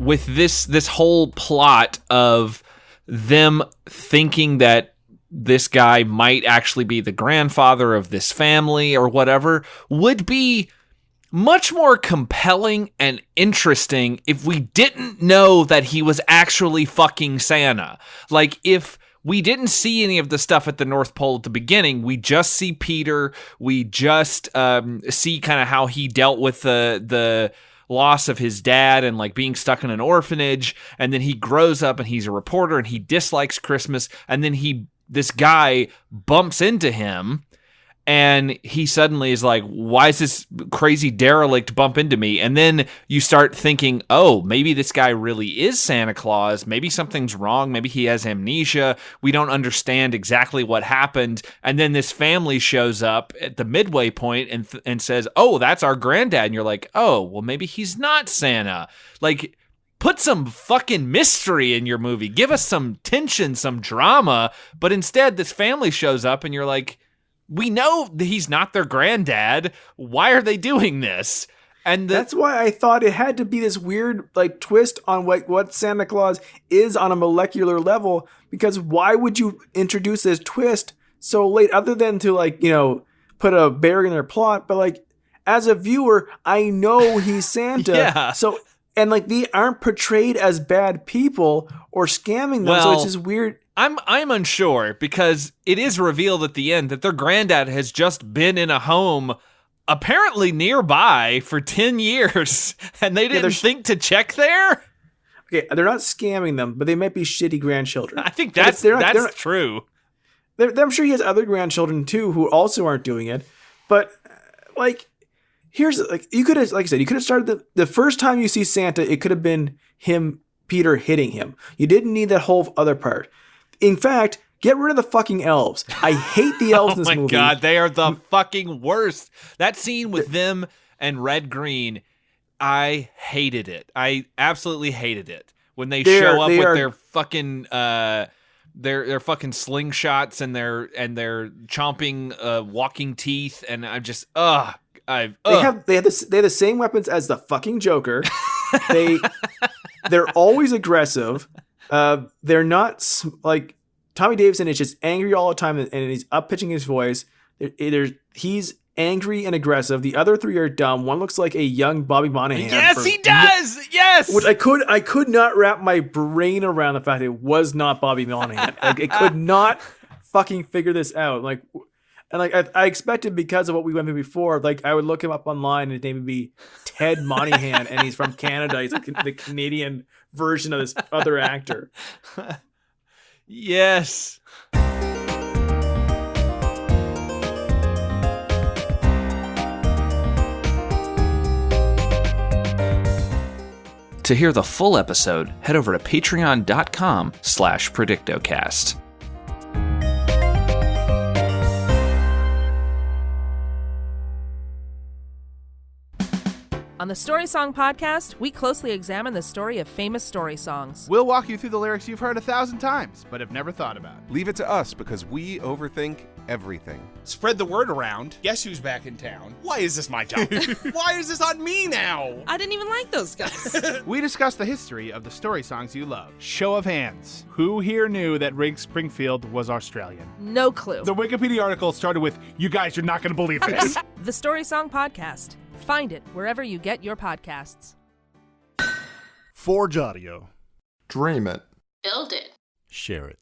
with this whole plot of them thinking that this guy might actually be the grandfather of this family or whatever would be much more compelling and interesting if we didn't know that he was actually fucking Santa. Like, if we didn't see any of the stuff at the North Pole at the beginning, we just see Peter, we just see kind of how he dealt with the loss of his dad and like being stuck in an orphanage, and then he grows up and he's a reporter and he dislikes Christmas, and then this guy bumps into him and he suddenly is like, why is this crazy derelict bump into me? And then you start thinking, oh, maybe this guy really is Santa Claus. Maybe something's wrong. Maybe he has amnesia. We don't understand exactly what happened. And then this family shows up at the midway point and says, oh, that's our granddad. And you're like, oh, well, maybe he's not Santa. Like, put some fucking mystery in your movie. Give us some tension, some drama. But instead, this family shows up and you're like, we know that he's not their granddad. Why are they doing this? And that's why I thought it had to be this weird like twist on what Santa Claus is on a molecular level. Because why would you introduce this twist so late, other than to like, you know, put a bearing in their plot? But like, as a viewer, I know he's Santa. Yeah. So, and like, they aren't portrayed as bad people or scamming them. So it's this weird. I'm unsure, because it is revealed at the end that their granddad has just been in a home apparently nearby for 10 years and they didn't think to check there. Okay, they're not scamming them, but they might be shitty grandchildren. I think that's true. I'm sure he has other grandchildren too who also aren't doing it. But like, here's like, you could have, like I said, you could have started the first time you see Santa, it could have been Peter hitting him. You didn't need that whole other part. In fact, get rid of the fucking elves. I hate the elves in this movie. Oh my God, they are the fucking worst. That scene with them and Red Green, I hated it. I absolutely hated it. When they show up with their fucking their fucking slingshots and their chomping walking teeth, and I'm just They have the same weapons as the fucking Joker. They're always aggressive. They're not like Tommy Davidson is just angry all the time, and he's up pitching his voice. He's angry and aggressive. The other three are dumb. One looks like a young Bobby Monahan. Yes, he does. Yes. Which I could not wrap my brain around the fact that it was not Bobby Monahan. Like, it could not fucking figure this out. Like, and like I expected, because of what we went through before, like I would look him up online and his name would be Ted Monahan, and he's from Canada. He's like the Canadian version of this other actor. Yes. To hear the full episode, head over to patreon.com/PredictoCast. On the Story Song Podcast, we closely examine the story of famous story songs. We'll walk you through the lyrics you've heard 1,000 times, but have never thought about. Leave it to us, because we overthink everything. Spread the word around. Guess who's back in town? Why is this my job? Why is this on me now? I didn't even like those guys. We discuss the history of the story songs you love. Show of hands. Who here knew that Riggs Springfield was Australian? No clue. The Wikipedia article started with, "You guys, you're not going to believe this." The Story Song Podcast. Find it wherever you get your podcasts. Forge Audio. Dream it. Build it. Share it.